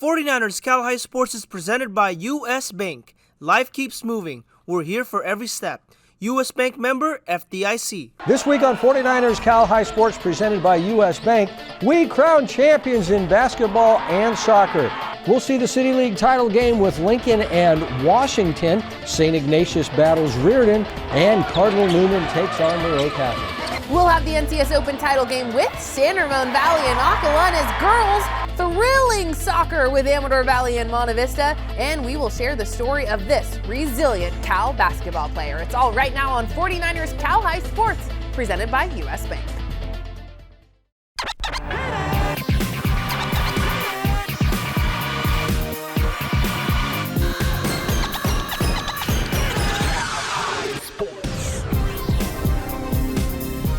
49ers Cal High Sports is presented by U.S. Bank. Life keeps moving. We're here for every step. U.S. Bank member, FDIC. This week on 49ers Cal High Sports presented by U.S. Bank, we crown champions in basketball and soccer. We'll see the City League title game with Lincoln and Washington. St. Ignatius battles Reardon, and Cardinal Newman takes on the Ocasio. We'll have the NCS Open title game with San Ramon Valley and Ocolana's girls. Thrilling soccer with Amador Valley and Monte Vista. And we will share the story of this resilient Cal basketball player. It's all right now on 49ers Cal High Sports, presented by U.S. Bank.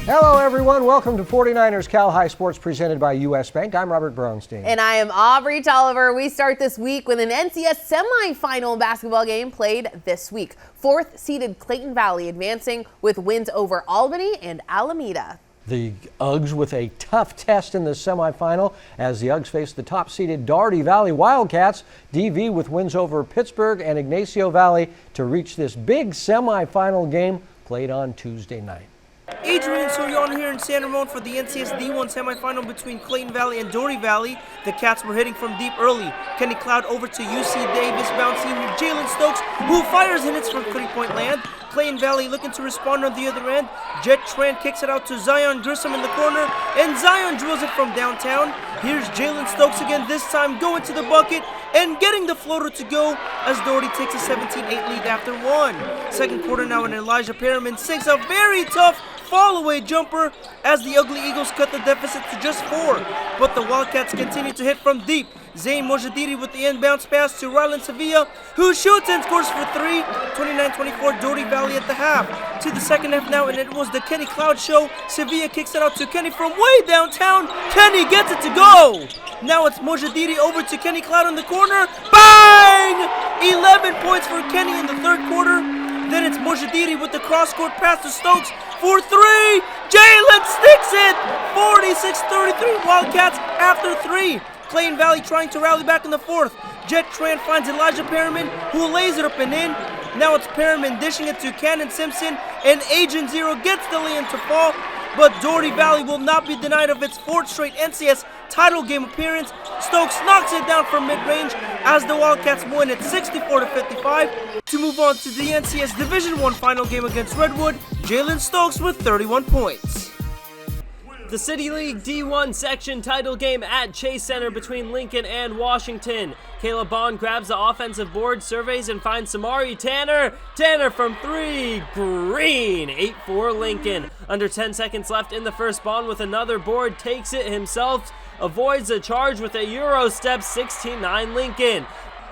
Hello everyone, welcome to 49ers Cal High Sports presented by U.S. Bank. I'm Robert Bronstein. And I am Aubrey Tolliver. We start this week with an NCS semifinal basketball game played this week. Fourth seeded Clayton Valley advancing with wins over Albany and Alameda. The Uggs with a tough test in the semifinal as the Uggs face the top-seeded Dougherty Valley Wildcats. DV with wins over Pittsburgh and Ignacio Valley to reach this big semifinal game played on Tuesday night. Adrian Soriano here in San Ramon for the NCS D1 semifinal between Clayton Valley and Dougherty Valley. The Cats were hitting from deep early. Kenny Cloud over to UC Davis bound senior Jalen Stokes, who fires and hits from three-point land. Clayton Valley looking to respond on the other end. Jet Tran kicks it out to Zion Grissom in the corner, and Zion drills it from downtown. Here's Jalen Stokes again, this time going to the bucket and getting the floater to go as Dougherty takes a 17-8 lead after one. Second quarter now, and Elijah Perriman sinks a very tough fall-away jumper as the Ugly Eagles cut the deficit to just 4. But the Wildcats continue to hit from deep. Zayn Mojadiri with the inbounds pass to Rylan Sevilla, who shoots and scores for 3. 29-24 Dougherty Valley at the half. To the second half now, and it was the Kenny Cloud show. Sevilla kicks it out to Kenny from way downtown. Kenny gets it to go. Now it's Mojadiri over to Kenny Cloud in the corner. Bang! 11 points for Kenny in the third quarter. Then it's Mojadiri with the cross-court pass to Stokes for 3. Jalen sticks it! 46-33 Wildcats after 3. Clayton Valley trying to rally back in the fourth. Jet Tran finds Elijah Perriman, who lays it up and in. Now it's Perriman dishing it to Cannon Simpson, and Agent Zero gets the lay-in to fall. But Dougherty Valley will not be denied of its fourth straight NCS title game appearance. Stokes knocks it down from mid-range as the Wildcats win at 64-55. To move on to the NCS Division I final game against Redwood, Jalen Stokes with 31 points. The City League D1 section title game at Chase Center between Lincoln and Washington. Caleb Bond grabs the offensive board, surveys, and finds Samari Tanner. Tanner from 3, green, 8-4 Lincoln. Under 10 seconds left in the first, Bond with another board takes it himself, avoids a charge with a Euro step, 16-9 Lincoln.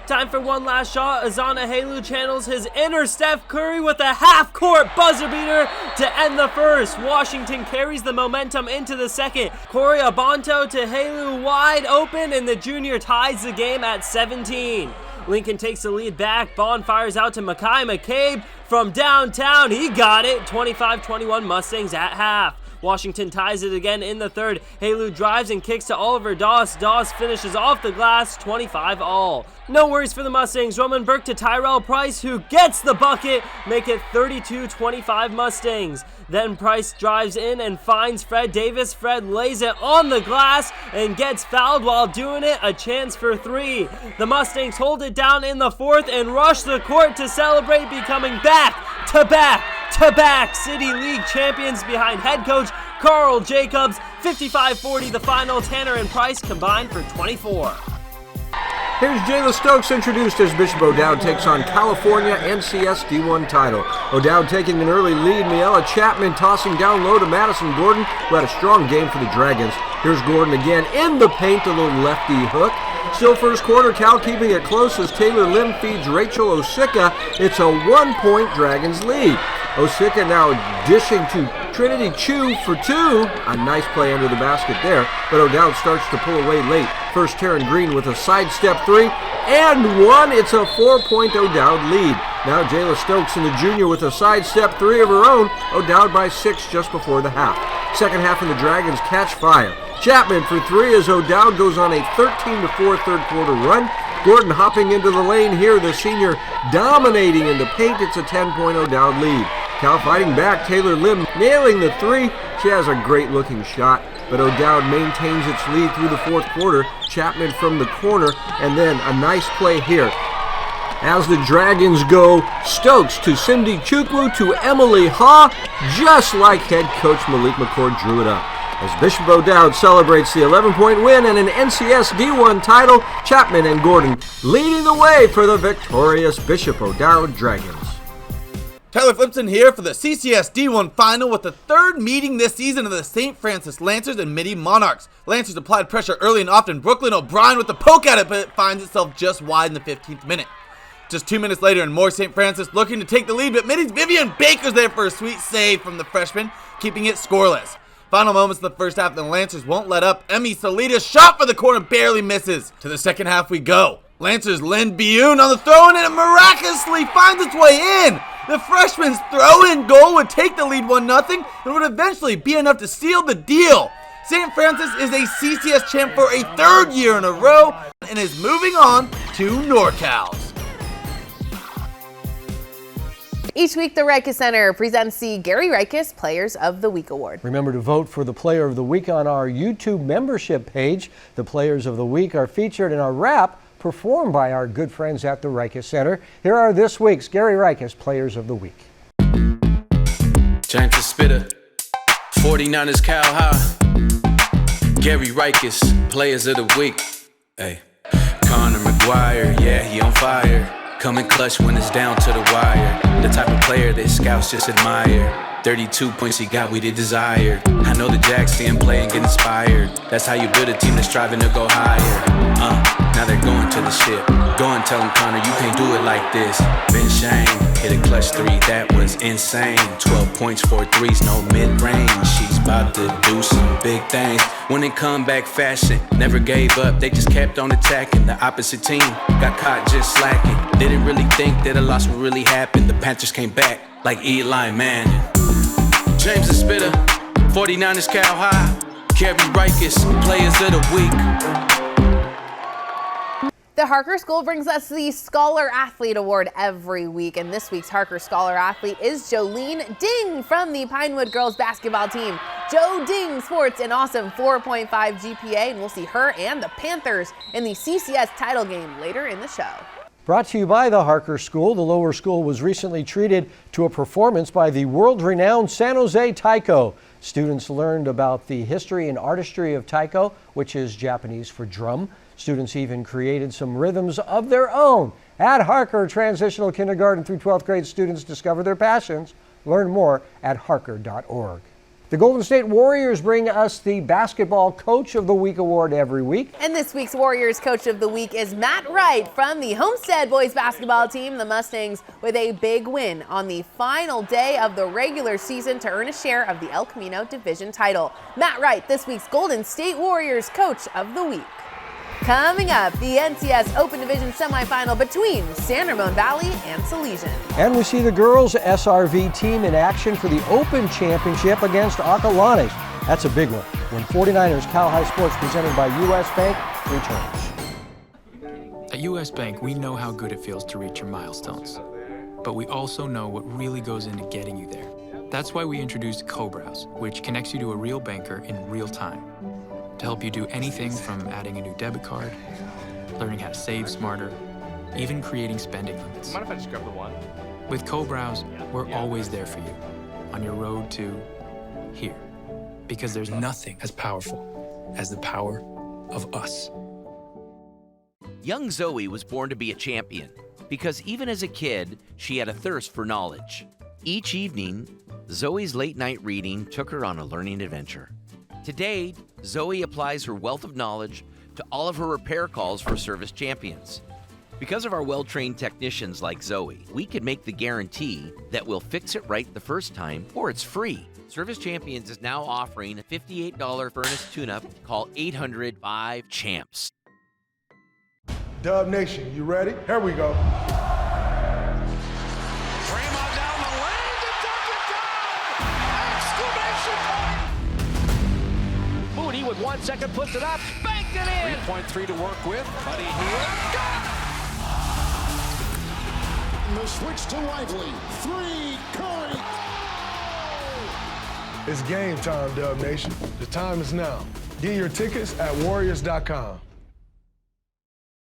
Time for one last shot. Azana Halu channels his inner Steph Curry with a half-court buzzer beater to end the first. Washington carries the momentum into the second. Corey Abonto to Halu wide open, and the junior ties the game at 17. Lincoln takes the lead back. Bond fires out to Makai McCabe from downtown. He got it. 25-21 Mustangs at half. Washington ties it again in the third. Halu drives and kicks to Oliver Doss. Doss finishes off the glass, 25-all. No worries for the Mustangs. Roman Burke to Tyrell Price, who gets the bucket, make it 32-25 Mustangs. Then Price drives in and finds Fred Davis. Fred lays it on the glass and gets fouled while doing it, a chance for 3. The Mustangs hold it down in the fourth and rush the court to celebrate becoming back-to-back City League champions behind head coach Carl Jacobs. 55-40 the final. Tanner and Price combined for 24. Here's Jayla Stokes introduced as Bishop O'Dowd takes on California NCS D1 title. O'Dowd taking an early lead. Miela Chapman tossing down low to Madison Gordon, who had a strong game for the Dragons. Here's Gordon again in the paint, a little lefty hook. Still first quarter, Cal keeping it close as Taylor Lim feeds Rachel Osika. It's a 1-point Dragons lead. Osika now dishing to Trinity Chu for 2. A nice play under the basket there, but O'Dowd starts to pull away late. First, Taryn Green with a sidestep 3 and 1. It's a 4-point O'Dowd lead. Now Jayla Stokes and the junior with a sidestep 3 of her own. O'Dowd by 6 just before the half. Second half, and the Dragons catch fire. Chapman for three as O'Dowd goes on a 13-4 third quarter run. Gordon hopping into the lane here, the senior dominating in the paint. It's a 10-point O'Dowd lead. Cal fighting back, Taylor Lim nailing the three. She has a great looking shot, but O'Dowd maintains its lead through the fourth quarter. Chapman from the corner, and then a nice play here. As the Dragons go, Stokes to Cindy Chukwu to Emily Ha, just like head coach Malik McCord drew it up. As Bishop O'Dowd celebrates the 11-point win and an NCS D1 title, Chapman and Gordon leading the way for the victorious Bishop O'Dowd Dragons. Tyler Flipson here for the CCS D1 Final with the third meeting this season of the St. Francis Lancers and Midi Monarchs. Lancers applied pressure early and often. Brooklyn O'Brien with the poke at it, but it finds itself just wide in the 15th minute. Just 2 minutes later, and more St. Francis looking to take the lead, but Midi's Vivian Baker's there for a sweet save from the freshman, keeping it scoreless. Final moments of the first half, the Lancers won't let up. Emmy Salita's shot for the corner barely misses. To the second half we go. Lancers Lynn Bioun on the throw-in, and it miraculously finds its way in. The freshman's throw-in goal would take the lead 1-0 and would eventually be enough to seal the deal. St. Francis is a CCS champ for a third year in a row and is moving on to NorCals. Each week, the Rikus Center presents the Gary Rikus Players of the Week Award. Remember to vote for the Player of the Week on our YouTube membership page. The Players of the Week are featured in a rap performed by our good friends at the Rikus Center. Here are this week's Gary Rikus Players of the Week. James the Spitter, 49ers Cal High, Gary Rikus Players of the Week. Hey, Connor McGuire, yeah, he on fire. Coming clutch when it's down to the wire. The type of player that scouts just admire. 32 points he got, we did desire. I know the Jacks see him play and get inspired. That's how you build a team that's striving to go higher. Now they're going to the ship. Go and tell him, Connor, you can't do it like this. Ben Shane hit a clutch three, that was insane. 12 points, 4 threes, no mid-range. She's about to do some big things. When in comeback fashion, never gave up. They just kept on attacking. The opposite team got caught just slacking. Didn't really think that a loss would really happen. The Panthers came back like Eli Manning. James the Spitter, 49ers Cal High, Gary Rikus Players of the Week. The Harker School brings us the Scholar Athlete Award every week, and this week's Harker Scholar Athlete is Jolene Ding from the Pinewood girls basketball team. Jo Ding sports an awesome 4.5 GPA, and we'll see her and the Panthers in the CCS title game later in the show. Brought to you by the Harker School. The lower school was recently treated to a performance by the world-renowned San Jose Taiko. Students learned about the history and artistry of taiko, which is Japanese for drum. Students even created some rhythms of their own. At Harker, transitional kindergarten through 12th grade students discover their passions. Learn more at harker.org. The Golden State Warriors bring us the Basketball Coach of the Week Award every week. And this week's Warriors Coach of the Week is Matt Wright from the Homestead boys basketball team. The Mustangs with a big win on the final day of the regular season to earn a share of the El Camino Division title. Matt Wright, this week's Golden State Warriors Coach of the Week. Coming up, the NCS Open Division semifinal between San Ramon Valley and Salesian. And we see the girls SRV team in action for the Open Championship against Acalanes. That's a big one when 49ers Cal High Sports presented by U.S. Bank returns. At U.S. Bank, we know how good it feels to reach your milestones, but we also know what really goes into getting you there. That's why we introduced CoBrowse, which connects you to a real banker in real time, to help you do anything from adding a new debit card, learning how to save smarter, even creating spending limits. Mind if I just grab the one? With CoBrowse, we're always there for you on your road to here, because there's nothing as powerful as the power of us. Young Zoe was born to be a champion because even as a kid, she had a thirst for knowledge. Each evening, Zoe's late night reading took her on a learning adventure. Today, Zoe applies her wealth of knowledge to all of her repair calls for service champions. Because of our well-trained technicians like Zoe, we can make the guarantee that we'll fix it right the first time or it's free. Service Champions is now offering a $58 furnace tune-up. Call 800-5-CHAMPS. Dub Nation, you ready? Here we go. 1 second, puts it up, banked it in. 3.3 to work with. Buddy Hield. The switch to Lively. 3, Curry. It's game time, Dub Nation. The time is now. Get your tickets at Warriors.com.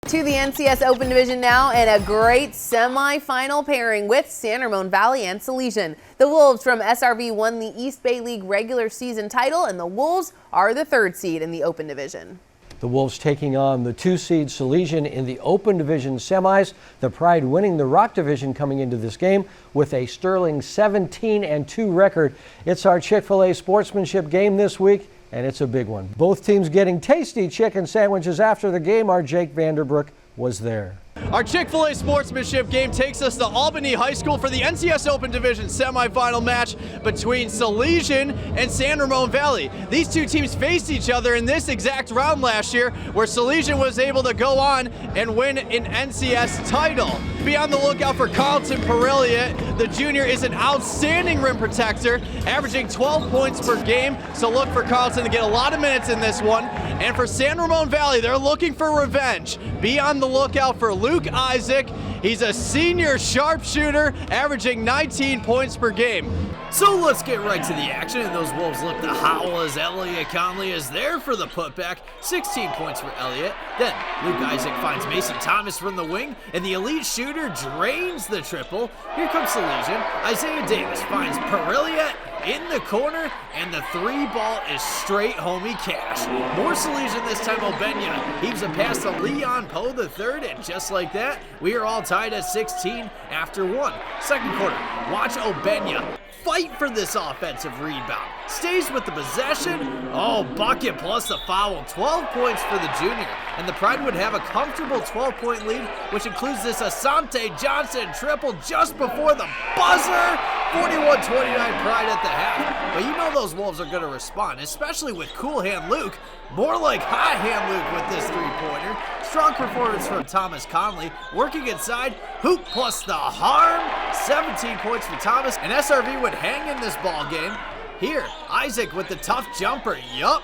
To the NCS Open Division now, and a great semifinal pairing with San Ramon Valley and Salesian. The Wolves from SRV won the East Bay League regular season title, and the Wolves are the 3rd seed in the Open Division. The Wolves taking on the 2-seed Salesian in the Open Division semis. The Pride winning the Rock Division coming into this game with a sterling 17-2 record. It's our Chick-fil-A sportsmanship game this week, and it's a big one. Both teams getting tasty chicken sandwiches after the game. Our Jake Vanderbrook was there. Our Chick-fil-A sportsmanship game takes us to Albany High School for the NCS Open Division semifinal match between Salesian and San Ramon Valley. These two teams faced each other in this exact round last year, where Salesian was able to go on and win an NCS title. Be on the lookout for Carlton Perillia. The junior is an outstanding rim protector, averaging 12 points per game, so look for Carlton to get a lot of minutes in this one. And for San Ramon Valley, they're looking for revenge. Be on the lookout for Luke Isaac. He's a senior sharpshooter, averaging 19 points per game. So let's get right to the action, and those Wolves look to howl as Elliott Conley is there for the putback. 16 points for Elliott. Then Luke Isaac finds Mason Thomas from the wing, and the elite shooter drains the triple. Here comes Salesian. Isaiah Davis finds Perillia in the corner, and the 3-ball is straight homie cash. More Salesian this time. Obenya heaves a pass to Leon Poe III, and just like that, we are all tied at 16 after 1. Second quarter, watch Obenya fight for this offensive rebound. Stays with the possession. Oh, bucket plus the foul. 12 points for the junior. And the Pride would have a comfortable 12-point lead, which includes this Asante Johnson triple just before the buzzer. 41-29 Pride at the half. But you know those Wolves are going to respond, especially with Cool Hand Luke. More like High Hand Luke with this 3-pointer. Strong performance from Thomas Conley. Working inside, hoop plus the harm. 17 points for Thomas, and SRV would hang in this ball game. Here, Isaac with the tough jumper. Yup,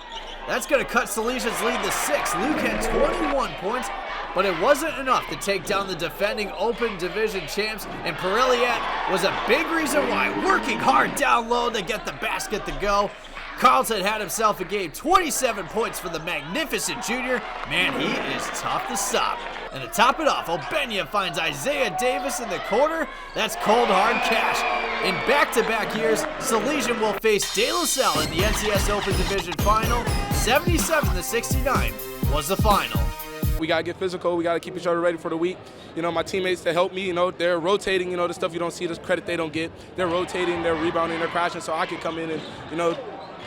that's going to cut Salesian's lead to 6. Luke had 21 points, but it wasn't enough to take down the defending Open Division champs, and Perilliat was a big reason why, working hard down low to get the basket to go. Carlton had himself a game. 27 points for the magnificent junior. Man, he is tough to stop. And to top it off, Obenya finds Isaiah Davis in the corner. That's cold, hard cash. In back-to-back years, Salesian will face De La Salle in the NCS Open Division Final. 77-69 was the final. We got to get physical. We got to keep each other ready for the week. You know, my teammates that help me, you know, they're rotating, you know, the stuff you don't see, the credit they don't get. They're rotating, they're rebounding, they're crashing, so I can come in and, you know,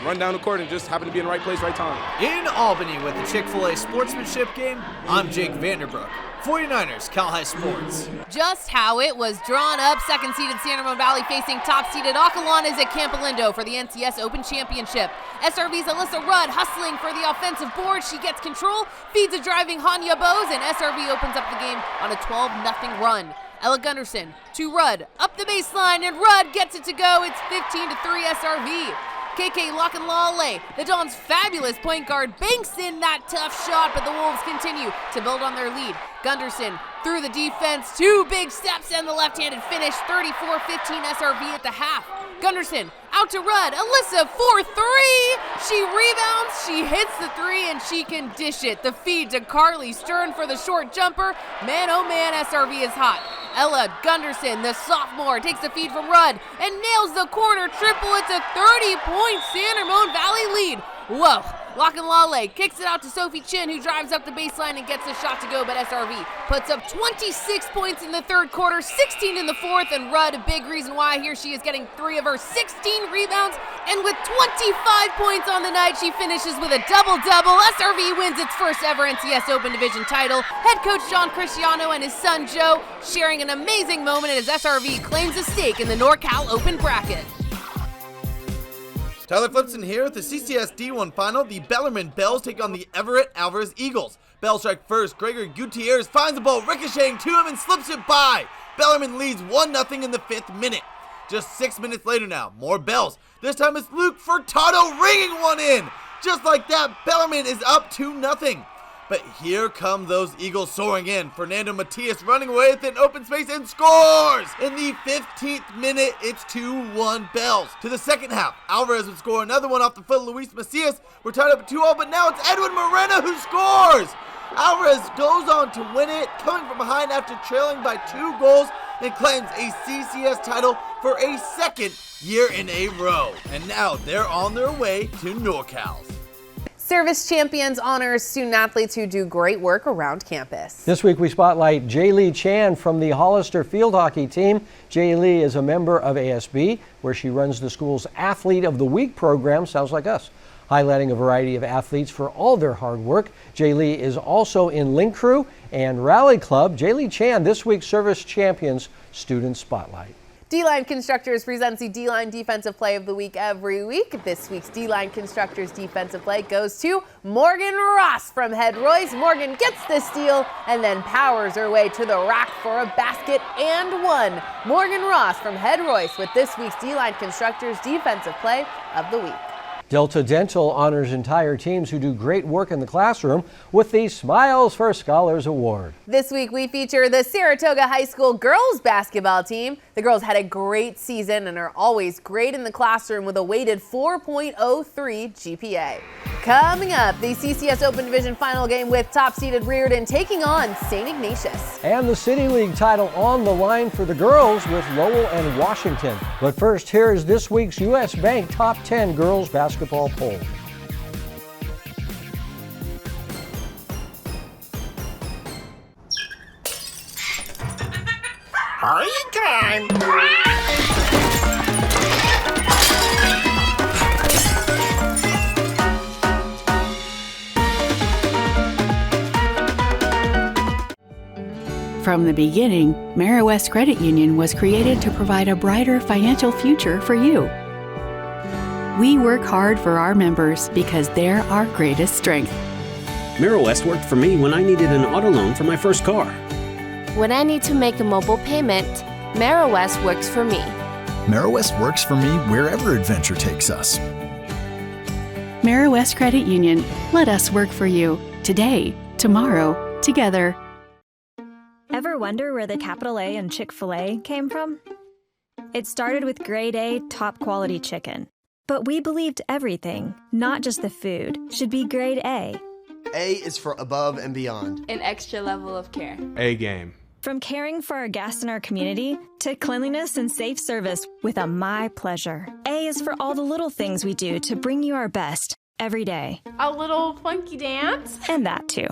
run down the court and just happen to be in the right place, right time. In Albany with the Chick-fil-A sportsmanship game, I'm Jake Vanderbrook. 49ers, Cal High Sports. Just how it was drawn up. Second-seeded San Ramon Valley facing top-seeded Ocalanas at Campolindo for the NCS Open Championship. SRV's Alyssa Rudd hustling for the offensive board. She gets control, feeds a driving Hanya Bose, and SRV opens up the game on a 12-0 run. Ella Gunderson to Rudd, up the baseline, and Rudd gets it to go. It's 15-3 SRV. KK Lockenlale, the Dons' fabulous point guard, banks in that tough shot, but the Wolves continue to build on their lead. Gunderson through the defense, 2 big steps and the left-handed finish, 34-15 SRV at the half. Gunderson out to Rudd, Alyssa for 3. She rebounds, she hits the 3, and she can dish it. The feed to Carly Stern for the short jumper. Man, oh man, SRV is hot. Ella Gunderson, the sophomore, takes the feed from Rudd and nails the corner triple. It's a 30-point San Ramon Valley lead. Whoa. Lockenlale kicks it out to Sophie Chin, who drives up the baseline and gets the shot to go, but SRV puts up 26 points in the third quarter, 16 in the fourth, and Rudd, a big reason why. Here she is getting 3 of her 16 rebounds, and with 25 points on the night, she finishes with a double-double. SRV wins its first ever NCS Open Division title. Head coach John Cristiano and his son Joe sharing an amazing moment as SRV claims a stake in the NorCal Open bracket. Tyler Flipson here with the CCS D1 final. The Bellarmine Bells take on the Everett Alvarez Eagles. Bell strike first. Gregory Gutierrez finds the ball ricocheting to him and slips it by. Bellarmine leads 1-0 in the 5th minute. Just 6 minutes later now, more Bells. This time it's Luke Furtado ringing one in. Just like that, Bellarmine is up 2-0. But here come those Eagles soaring in. Fernando Matias running away with it in open space and scores! In the 15th minute, it's 2-1 Bells. To the second half, Alvarez would score another one off the foot of Luis Macias. We're tied up at 2-0, but now it's Edwin Moreno who scores! Alvarez goes on to win it, coming from behind after trailing by 2 goals, and claims a CCS title for a second year in a row. And now they're on their way to NorCal's. Service Champions honors student athletes who do great work around campus. This week we spotlight Jaylee Chan from the Hollister field hockey team. Jaylee is a member of ASB, where she runs the school's Athlete of the Week program, sounds like us, highlighting a variety of athletes for all their hard work. Jaylee is also in Link Crew and Rally Club. Jaylee Chan, this week's Service Champions Student Spotlight. D-Line Constructors presents the D-Line Defensive Play of the Week every week. This week's D-Line Constructors Defensive Play goes to Morgan Ross from Head Royce. Morgan gets the steal and then powers her way to the rack for a basket and one. Morgan Ross from Head Royce with this week's D-Line Constructors Defensive Play of the Week. Delta Dental honors entire teams who do great work in the classroom with the Smiles for Scholars Award. This week we feature the Saratoga High School girls basketball team. The girls had a great season and are always great in the classroom with a weighted 4.03 GPA. Coming up, the CCS Open Division final game with top-seeded Reardon taking on St. Ignatius. And the City League title on the line for the girls with Lowell and Washington. But first, here is this week's U.S. Bank Top 10 Girls Basketball Poll. Hurry time! From the beginning, Meriwest Credit Union was created to provide a brighter financial future for you. We work hard for our members because they're our greatest strength. Meriwest worked for me when I needed an auto loan for my first car. When I need to make a mobile payment, Meriwest works for me. Meriwest works for me wherever adventure takes us. Meriwest Credit Union. Let us work for you. Today, tomorrow, together. Ever wonder where the capital A in Chick-fil-A came from? It started with grade A, top quality chicken. But we believed everything, not just the food, should be grade A. A is for above and beyond. An extra level of care. A game. From caring for our guests in our community to cleanliness and safe service with a My Pleasure. A is for all the little things we do to bring you our best every day. A little funky dance. And that too.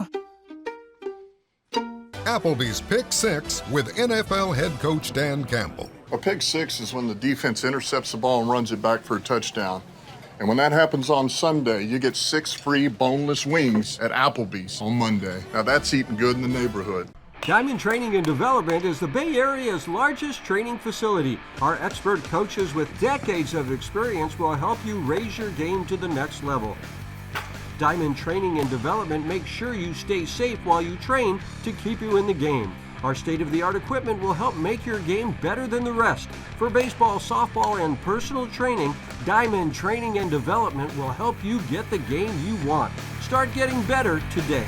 Applebee's Pick Six with NFL head coach Dan Campbell. A pick six is when the defense intercepts the ball and runs it back for a touchdown. And when that happens on Sunday, you get 6 free boneless wings at Applebee's on Monday. Now that's eating good in the neighborhood. Diamond Training and Development is the Bay Area's largest training facility. Our expert coaches with decades of experience will help you raise your game to the next level. Diamond Training and Development makes sure you stay safe while you train to keep you in the game. Our state-of-the-art equipment will help make your game better than the rest. For baseball, softball, and personal training, Diamond Training and Development will help you get the game you want. Start getting better today.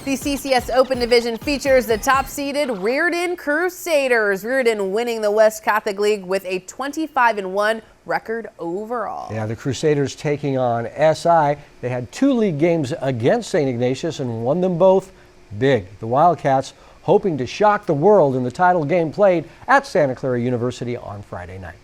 The CCS Open Division features the top-seeded Reardon Crusaders. Reardon winning the West Catholic League with a 25-1 record overall. Yeah, the Crusaders taking on SI. They had 2 league games against St. Ignatius and won them both big. The Wildcats hoping to shock the world in the title game played at Santa Clara University on Friday night.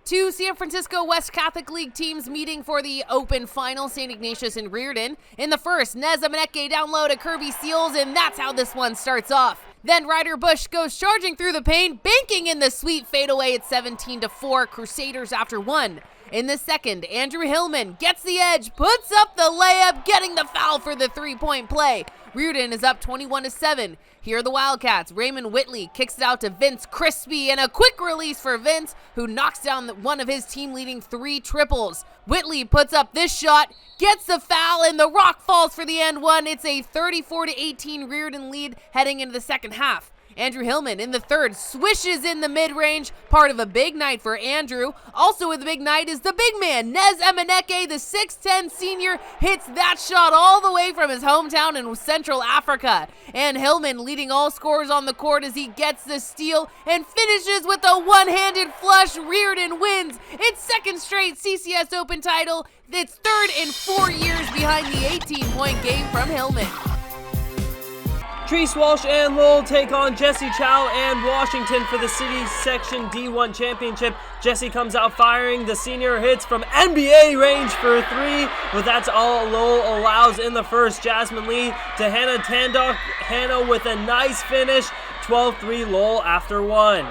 2 San Francisco West Catholic League teams meeting for the Open Final, St. Ignatius and Reardon. In the first, Neza Meneke down low to Kirby Seals, and that's how this one starts off. Then Ryder Bush goes charging through the paint, banking in the sweet fadeaway at 17-4, Crusaders after 1. In the second, Andrew Hillman gets the edge, puts up the layup, getting the foul for the 3-point play. Reardon is up 21-7. Here are the Wildcats. Raymond Whitley kicks it out to Vince Crispy, and a quick release for Vince, who knocks down one of his team-leading 3 triples. Whitley puts up this shot, gets the foul, and the rock falls for the and one. It's a 34-18 Reardon lead heading into the second half. Andrew Hillman in the third swishes in the mid-range, part of a big night for Andrew. Also with a big night is the big man, Nez Emeneke, the 6'10 senior, hits that shot all the way from his hometown in Central Africa. And Hillman leading all scorers on the court as he gets the steal and finishes with a one-handed flush. Reardon wins its second straight CCS Open title. It's third in 4 years behind the 18-point game from Hillman. Treese Walsh and Lowell take on Jesse Chow and Washington for the City Section D1 Championship. Jesse comes out firing. The senior hits from NBA range for three, but that's all Lowell allows in the first. Jasmine Lee to Hannah Tandock. Hannah with a nice finish. 12-3 Lowell after one.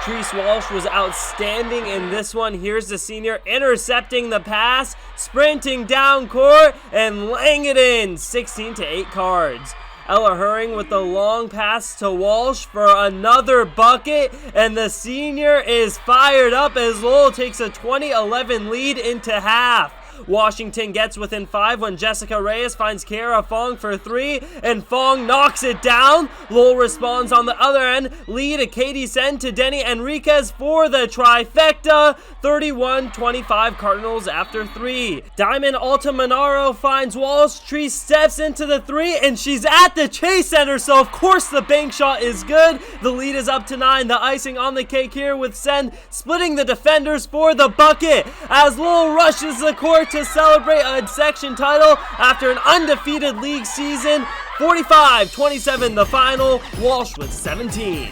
Treese Walsh was outstanding in this one. Here's the senior intercepting the pass, sprinting down court, and laying it in. 16-8 Cards. Ella Herring with the long pass to Walsh for another bucket, and the senior is fired up as Lowell takes a 20-11 lead into half. Washington gets within 5 when Jessica Reyes finds Kiara Fong for 3, and Fong knocks it down. Lowell responds on the other end. Lee to Katie Sen to Denny Enriquez for the trifecta. 31-25 Cardinals after 3. Diamond Altamanaro finds Walsh. Treese steps into the 3, and she's at the Chase Center, so of course the bank shot is good. The lead is up to 9. The icing on the cake here with Sen splitting the defenders for the bucket as Lowell rushes the court to celebrate a section title after an undefeated league season. 45-27 the final. Walsh with 17.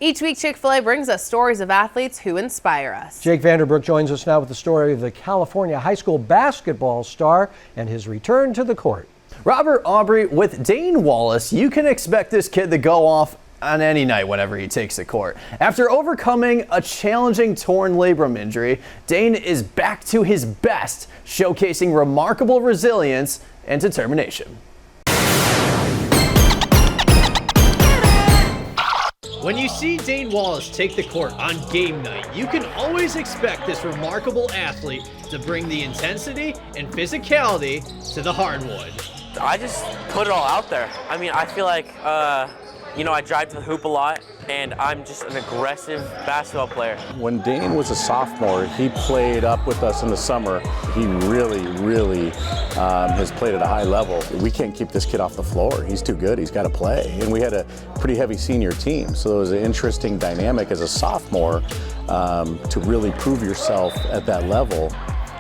Each week, Chick-fil-A brings us stories of athletes who inspire us. Jake Vanderbrook joins us now with the story of the California high school basketball star and his return to the court. Robert Aubrey, with Dane Wallace, you can expect this kid to go off on any night whenever he takes the court. After overcoming a challenging torn labrum injury, Dane is back to his best, showcasing remarkable resilience and determination. When you see Dane Wallace take the court on game night, you can always expect this remarkable athlete to bring the intensity and physicality to the hardwood. I just put it all out there. I mean, I feel like, I drive to the hoop a lot, and I'm just an aggressive basketball player. When Dane was a sophomore, he played up with us in the summer. He really has played at a high level. We can't keep this kid off the floor. He's too good. He's got to play. And we had a pretty heavy senior team, so it was an interesting dynamic as a sophomore to really prove yourself at that level.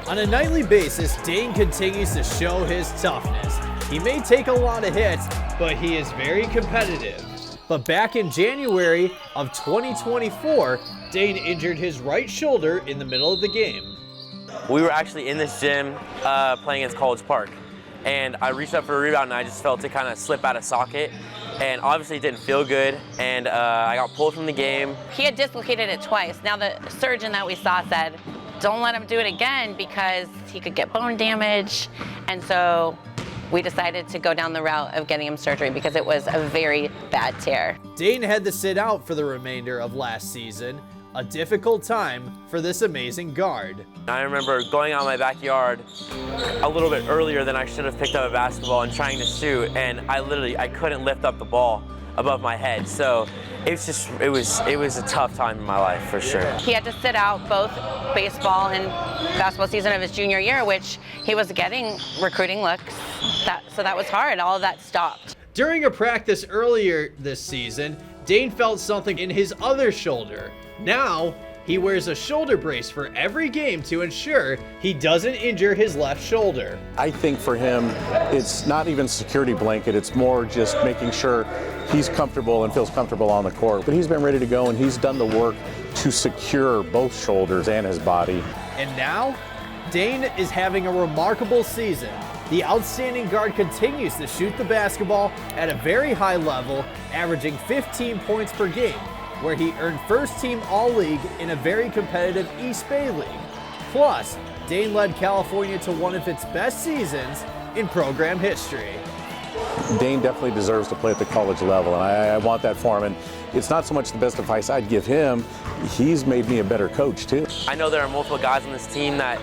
On a nightly basis, Dane continues to show his toughness. He may take a lot of hits, but he is very competitive. But back in January of 2024, Dane injured his right shoulder in the middle of the game. We were actually in this gym playing against College Park, and I reached up for a rebound and I just felt it kind of slip out of socket, and obviously it didn't feel good, and I got pulled from the game. He had dislocated it twice. Now the surgeon that we saw said, don't let him do it again because he could get bone damage, and so we decided to go down the route of getting him surgery because it was a very bad tear. Dane had to sit out for the remainder of last season, a difficult time for this amazing guard. I remember going out in my backyard a little bit earlier than I should have picked up a basketball and trying to shoot, and I couldn't lift up the ball above my head. So it was a tough time in my life for sure. He had to sit out both baseball and basketball season of his junior year, which he was getting recruiting looks. So that was hard. All of that stopped. During a practice earlier this season, Dane felt something in his other shoulder. Now, he wears a shoulder brace for every game to ensure he doesn't injure his left shoulder. I think for him, it's not even security blanket, it's more just making sure he's comfortable and feels comfortable on the court. But he's been ready to go, and he's done the work to secure both shoulders and his body. And now, Dane is having a remarkable season. The outstanding guard continues to shoot the basketball at a very high level, averaging 15 points per game, where he earned first-team All-League in a very competitive East Bay League. Plus, Dane led California to one of its best seasons in program history. Dane definitely deserves to play at the college level, and I want that for him. And it's not so much the best advice I'd give him, he's made me a better coach too. I know there are multiple guys on this team that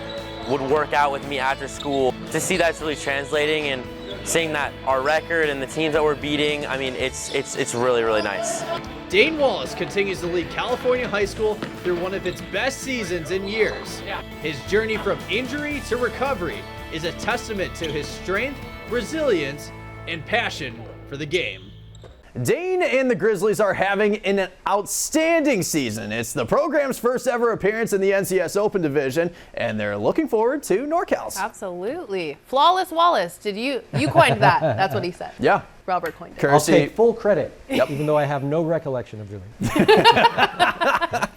would work out with me after school. To see that's really translating, and seeing that our record and the teams that we're beating, I mean, it's really, really nice. Dane Wallace continues to lead California high school through one of its best seasons in years. His journey from injury to recovery is a testament to his strength, resilience, and passion for the game. Dane and the Grizzlies are having an outstanding season. It's the program's first ever appearance in the NCS Open Division, and they're looking forward to NorCal's. Absolutely. Flawless Wallace. You coined that. That's what he said. Yeah. Robert coined it. I'll take full credit, even though I have no recollection of doing it.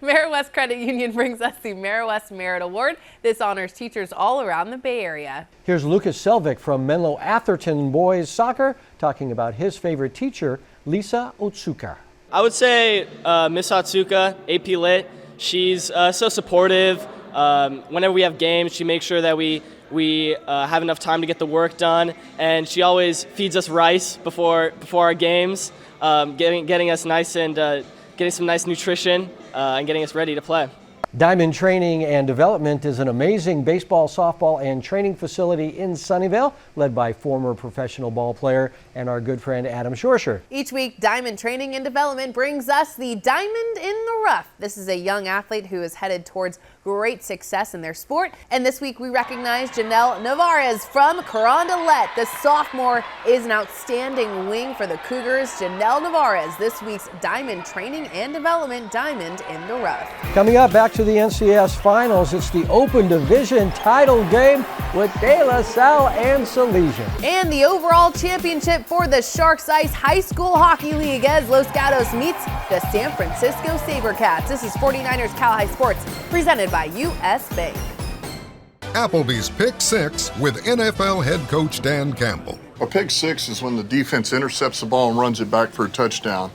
Mara-West Credit Union brings us the Mara-West Merit Award. This honors teachers all around the Bay Area. Here's Lucas Selvik from Menlo Atherton Boys Soccer talking about his favorite teacher, Lisa Otsuka. I would say Miss Otsuka, AP Lit. She's so supportive. Whenever we have games, she makes sure that we have enough time to get the work done, and she always feeds us rice before our games, getting us nice and getting some nice nutrition and getting us ready to play. Diamond Training and Development is an amazing baseball, softball, and training facility in Sunnyvale, led by former professional ball player and our good friend Adam Shorsher. Each week, Diamond Training and Development brings us the Diamond in the Rough. This is a young athlete who is headed towards great success in their sport. And this week, we recognize Janelle Navarez from Carondelet. The sophomore is an outstanding wing for the Cougars. Janelle Navarez, this week's Diamond Training and Development Diamond in the Rough. Coming up, back to the NCS Finals. It's the Open Division title game with De La Salle and Salesian. And the overall championship for the Sharks Ice High School Hockey League as Los Gatos meets the San Francisco SaberCats. This is 49ers Cal High Sports, presented by U.S. Bank. Applebee's Pick 6 with NFL head coach Dan Campbell. A pick six is when the defense intercepts the ball and runs it back for a touchdown.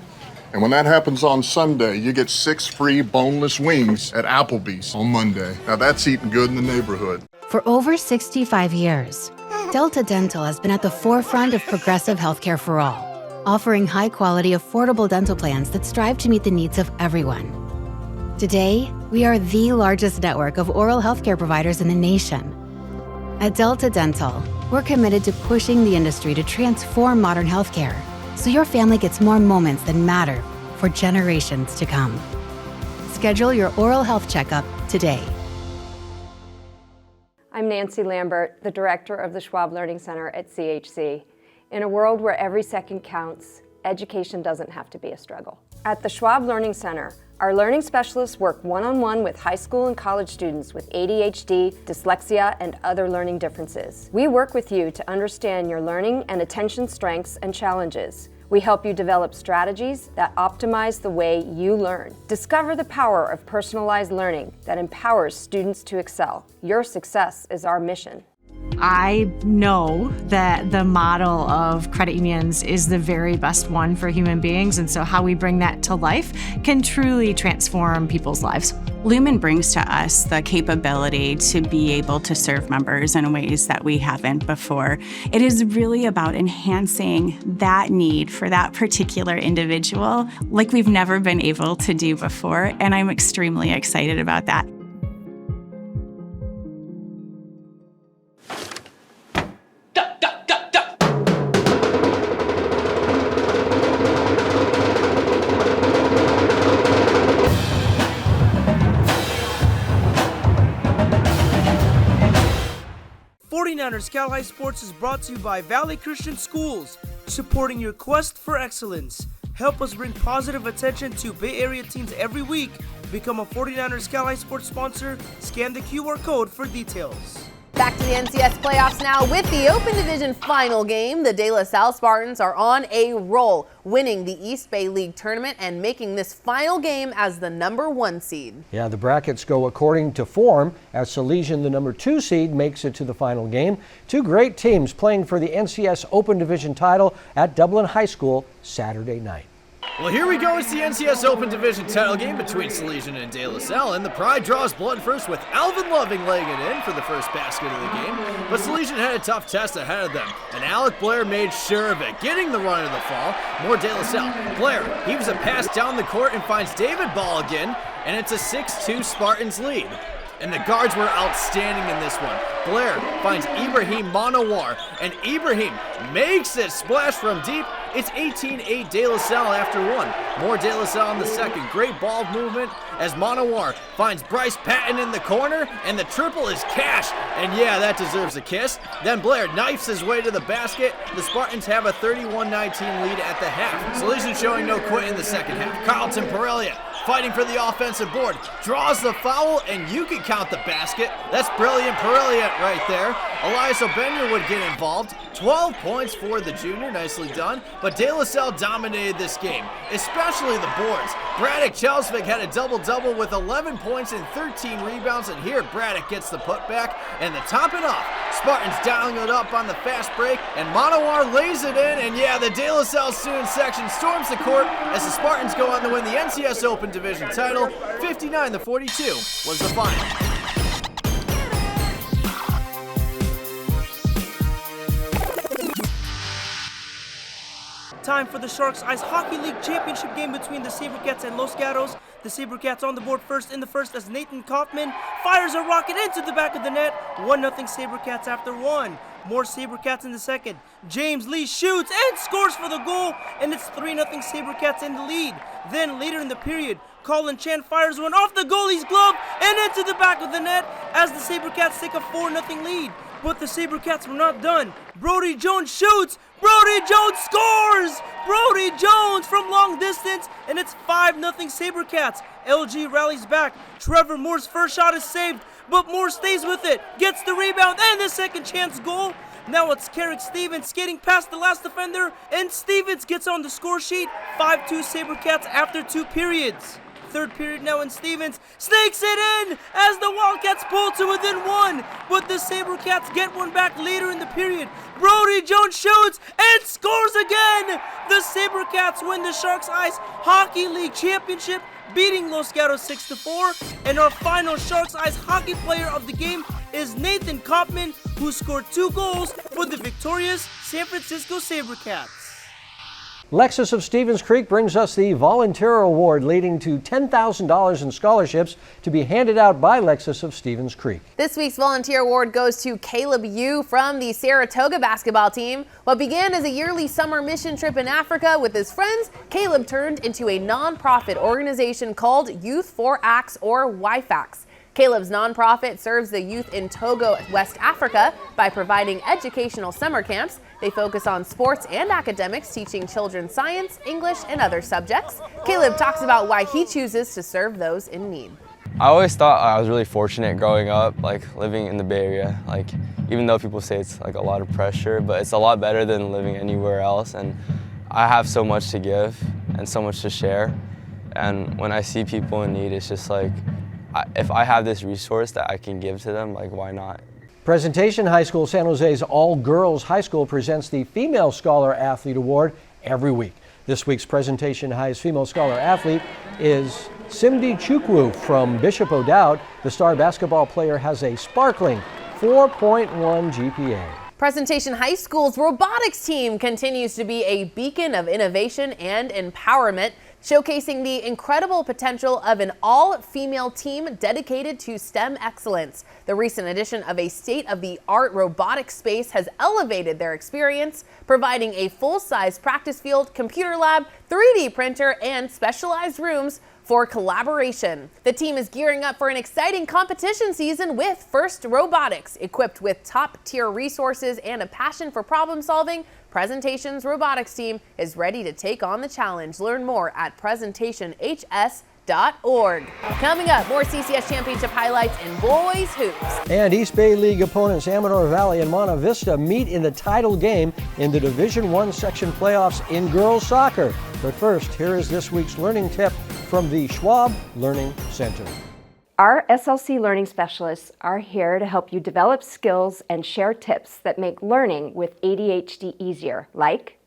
And when that happens on Sunday, you get 6 free boneless wings at Applebee's on Monday. Now that's eating good in the neighborhood. For over 65 years, Delta Dental has been at the forefront of progressive healthcare for all, offering high-quality, affordable dental plans that strive to meet the needs of everyone. Today, we are the largest network of oral healthcare providers in the nation. At Delta Dental, we're committed to pushing the industry to transform modern healthcare so your family gets more moments that matter for generations to come. Schedule your oral health checkup today. I'm Nancy Lambert, the director of the Schwab Learning Center at CHC. In a world where every second counts, education doesn't have to be a struggle. At the Schwab Learning Center, our learning specialists work one-on-one with high school and college students with ADHD, dyslexia, and other learning differences. We work with you to understand your learning and attention strengths and challenges. We help you develop strategies that optimize the way you learn. Discover the power of personalized learning that empowers students to excel. Your success is our mission. I know that the model of credit unions is the very best one for human beings, and so how we bring that to life can truly transform people's lives. Lumen brings to us the capability to be able to serve members in ways that we haven't before. It is really about enhancing that need for that particular individual like we've never been able to do before, and I'm extremely excited about that. Cal High Sports is brought to you by Valley Christian Schools, supporting your quest for excellence. Help us bring positive attention to Bay Area teens every week. Become a 49ers Cal High Sports sponsor. Scan the QR code for details. Back to the NCS playoffs now with the Open Division final game. The De La Salle Spartans are on a roll, winning the East Bay League tournament and making this final game as the #1 seed. Yeah, the brackets go according to form as Salesian, the #2 seed, makes it to the final game. Two great teams playing for the NCS Open Division title at Dublin High School Saturday night. Well, here we go. It's the NCS Open Division title game between Salesian and De La Salle, and the Pride draws blood first with Alvin Loving laying it in for the first basket of the game. But Salesian had a tough test ahead of them, and Alec Blair made sure of it, getting the run of the fall. More De La Salle. Blair heaves a pass down the court and finds David Ball again, and it's a 6-2 Spartans lead. and the guards were outstanding in this one. Blair finds Ibrahim Manawar, and Ibrahim makes it splash from deep. It's 18-8 De La Salle after one. More De La Salle in the second. Great ball movement as Manawar finds Bryce Patton in the corner, and the triple is cash. And yeah, that deserves a kiss. Then Blair knifes his way to the basket. The Spartans have a 31-19 lead at the half. Salesian showing no quit in the second half. Carlton Perelia fighting for the offensive board, draws the foul, and you can count the basket. That's brilliant Perelia right there. Elias Obenya would get involved. 12 points for the junior, nicely done. But De La Salle dominated this game, especially the boards. Braddock Chelsvik had a double-double with 11 points and 13 rebounds, and here Braddock gets the putback, and to top it off, Spartans dialing it up on the fast break, and Manawar lays it in, and yeah, the De La Salle student section storms the court as the Spartans go on to win the NCS Open Division title. 59-42 was the final. Time for the Sharks Ice Hockey League championship game between the SaberCats and Los Gatos. The SaberCats on the board first in the first as Nathan Kaufman fires a rocket into the back of the net. 1-0 SaberCats after one. More SaberCats in the second. James Lee shoots and scores for the goal, and it's 3-0 SaberCats in the lead. Then later in the period, Colin Chan fires one off the goalie's glove and into the back of the net as the SaberCats take a 4-0 lead. But the SaberCats were not done. Brody Jones shoots. Brody Jones scores! Brody Jones from long distance, and it's 5-0 SaberCats. LG rallies back. Trevor Moore's first shot is saved, but Moore stays with it, gets the rebound, and the second chance goal. Now it's Carrick Stevens skating past the last defender, and Stevens gets on the score sheet. 5-2 SaberCats after 2 periods. Third period now, and Stevens snakes it in as the Wildcats pull to within one, but the SaberCats get one back later in the period. Brody Jones shoots and scores again. The SaberCats win the Sharks Ice Hockey League Championship, beating Los Gatos 6-4, and our final Sharks Ice Hockey player of the game is Nathan Kaufman, who scored 2 goals for the victorious San Francisco SaberCats. Lexus of Stevens Creek brings us the Volunteer Award, leading to $10,000 in scholarships to be handed out by Lexus of Stevens Creek. This week's Volunteer Award goes to Caleb Yu from the Saratoga basketball team. What began as a yearly summer mission trip in Africa with his friends, Caleb turned into a non-profit organization called Youth for Axe, or YFAX. Caleb's nonprofit serves the youth in Togo, West Africa, by providing educational summer camps. They focus on sports and academics, teaching children science, English, and other subjects. Caleb talks about why he chooses to serve those in need. I always thought I was really fortunate growing up, living in the Bay Area. Even though people say it's a lot of pressure, but it's a lot better than living anywhere else. And I have so much to give and so much to share. And when I see people in need, it's just if I have this resource that I can give to them, why not? Presentation High School San Jose's all-girls high school presents the Female Scholar Athlete Award every week. This week's Presentation High's Female Scholar Athlete is Simdi Chukwu from Bishop O'Dowd. The star basketball player has a sparkling 4.1 GPA. Presentation High School's robotics team continues to be a beacon of innovation and empowerment, showcasing the incredible potential of an all-female team dedicated to STEM excellence. The recent addition of a state-of-the-art robotics space has elevated their experience, providing a full-size practice field, computer lab, 3D printer, and specialized rooms for collaboration. The team is gearing up for an exciting competition season with First Robotics. Equipped with top-tier resources and a passion for problem solving, Presentation's robotics team is ready to take on the challenge. Learn more at presentationhs.org. Coming up, more CCS Championship highlights in boys hoops. And East Bay League opponents Amador Valley and Monta Vista meet in the title game in the Division I section playoffs in girls soccer. But first, here is this week's learning tip from the Schwab Learning Center. Our SLC learning specialists are here to help you develop skills and share tips that make learning with ADHD easier, like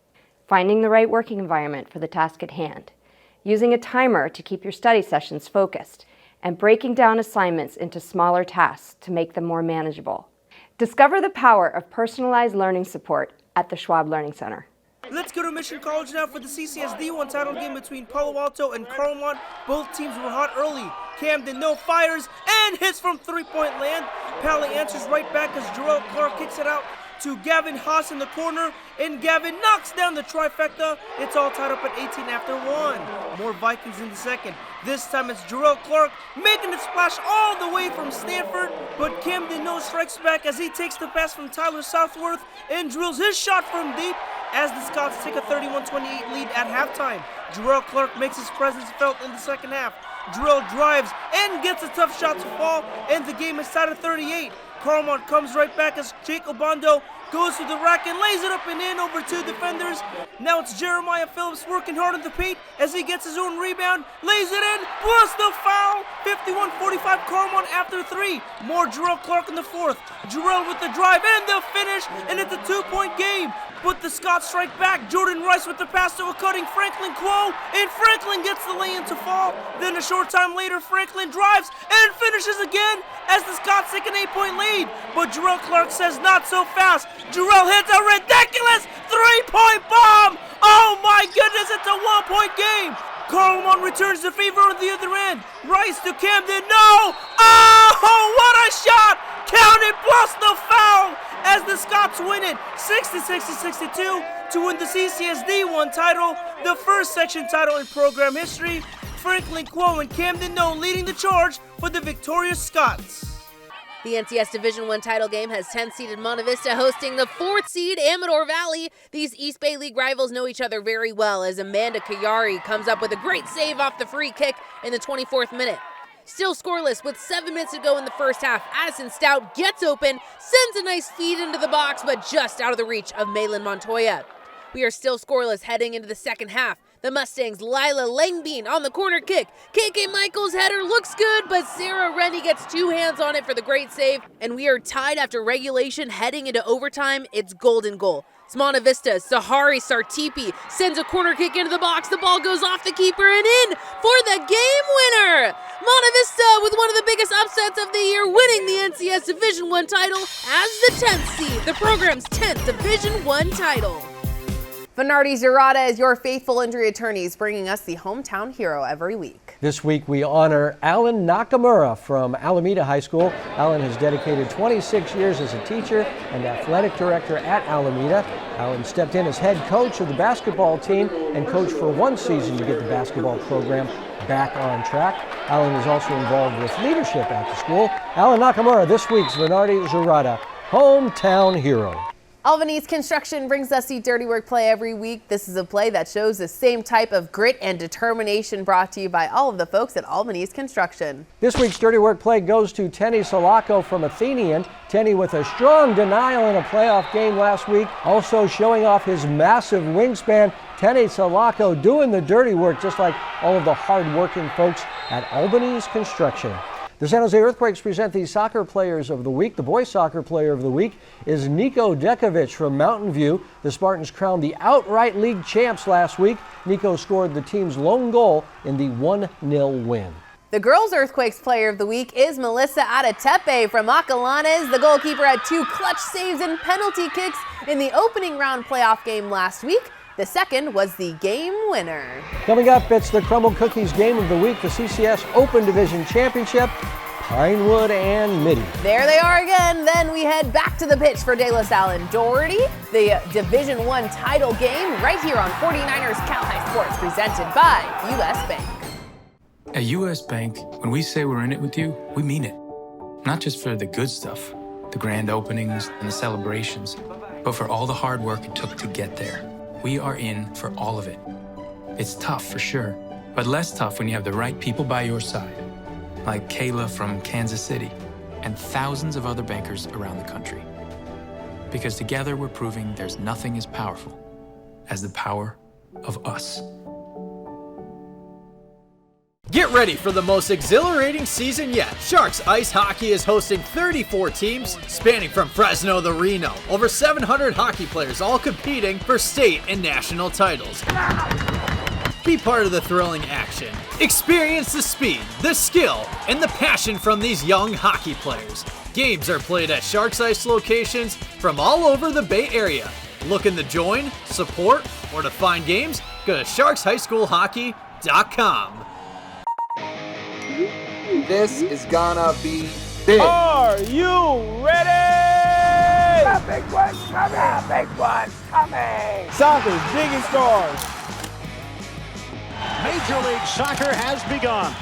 finding the right working environment for the task at hand, using a timer to keep your study sessions focused, and breaking down assignments into smaller tasks to make them more manageable. Discover the power of personalized learning support at the Schwab Learning Center. Let's go to Mission College now for the CCS D1 title game between Palo Alto and Carlmont. Both teams were hot early. Camden No fires and hits from three-point land. Pally answers right back as Jarrell Clark kicks it out to Gavin Haas in the corner, and Gavin knocks down the trifecta. It's all tied up at 18 after 1. More Vikings in the second. This time it's Jarrell Clark making it splash all the way from Stanford, but Camden No strikes back as he takes the pass from Tyler Southworth and drills his shot from deep as the Scots take a 31-28 lead at halftime. Jarrell Clark makes his presence felt in the second half. Jarrell drives and gets a tough shot to fall, and the game is tied at 38. Carlmont comes right back as Jake Obando goes to the rack and lays it up and in over two defenders. Now it's Jeremiah Phillips working hard in the paint as he gets his own rebound, lays it in, plus the foul. 51-45 Carlmont after 3. More Jarrell Clark in the fourth. Jarrell with the drive and the finish, and it's a 2-point game. But the Scots strike back. Jordan Rice with the pass to a cutting Franklin Quo, and Franklin gets the lay-in to fall. Then a short time later, Franklin drives and finishes again as the Scots take an 8-point lead. But Jarrell Clark says not so fast. Jarrell hits a ridiculous 3-point bomb. Oh my goodness, it's a 1-point game. Carlmont returns the favor on the other end. Rice to Camden, no! Oh, what a shot! Counted plus the foul as the Scots win it 66-62 to win the CCS D1 title, the first section title in program history. Franklin Quo and Camden No leading the charge for the victorious Scots. The NCS Division I title game has 10th-seeded Monte Vista hosting the 4th-seed Amador Valley. These East Bay League rivals know each other very well as Amanda Kayari comes up with a great save off the free kick in the 24th minute. Still scoreless with 7 minutes to go in the first half. Addison Stout gets open, sends a nice feed into the box, but just out of the reach of Malin Montoya. We are still scoreless heading into the second half. The Mustangs' Lila Langbean on the corner kick. KK Michaels' header looks good, but Sarah Rennie gets two hands on it for the great save. And we are tied after regulation heading into overtime. It's golden goal. It's Monte Vista's Sahari Sartipi sends a corner kick into the box. The ball goes off the keeper and in for the game winner. Monte Vista with one of the biggest upsets of the year, winning the NCS Division I title as the 10th seed, the program's 10th Division I title. Venardi Zurada is your faithful injury attorneys, bringing us the hometown hero every week. This week we honor Alan Nakamura from Alameda High School. Alan has dedicated 26 years as a teacher and athletic director at Alameda. Alan stepped in as head coach of the basketball team and coached for one season to get the basketball program back on track. Alan is also involved with leadership at the school. Alan Nakamura, this week's Venardi Zurada hometown hero. Albanese Construction brings us the Dirty Work play every week. This is a play that shows the same type of grit and determination, brought to you by all of the folks at Albanese Construction. This week's Dirty Work play goes to Tenny Salako from Athenian. Tenny with a strong denial in a playoff game last week, also showing off his massive wingspan. Tenny Salako doing the dirty work, just like all of the hard-working folks at Albanese Construction. The San Jose Earthquakes present the Soccer Players of the Week. The boys soccer player of the week is Nico Dekovic from Mountain View. The Spartans crowned the outright league champs last week. Nico scored the team's lone goal in the 1-0 win. The girls Earthquakes player of the week is Melissa Adetepe from Acalanes. The goalkeeper had 2 clutch saves and penalty kicks in the opening round playoff game last week. The second was the game winner. Coming up, it's the Crumble Cookies Game of the Week, the CCS Open Division Championship, Pinewood and Mitty. There they are again. Then we head back to the pitch for De La Salle and Doherty, the Division I title game right here on 49ers Cal High Sports, presented by U.S. Bank. At U.S. Bank, when we say we're in it with you, we mean it. Not just for the good stuff, the grand openings and the celebrations, but for all the hard work it took to get there. We are in for all of it. It's tough for sure, but less tough when you have the right people by your side, like Kayla from Kansas City and thousands of other bankers around the country. Because together we're proving there's nothing as powerful as the power of us. Get ready for the most exhilarating season yet. Sharks Ice Hockey is hosting 34 teams spanning from Fresno to Reno. Over 700 hockey players all competing for state and national titles. Be part of the thrilling action. Experience the speed, the skill, and the passion from these young hockey players. Games are played at Sharks Ice locations from all over the Bay Area. Looking to join, support, or to find games? Go to sharkshighschoolhockey.com. This is gonna be big. Are you ready? A big one coming! A big one coming! Soccer's biggest stars. Major League Soccer has begun.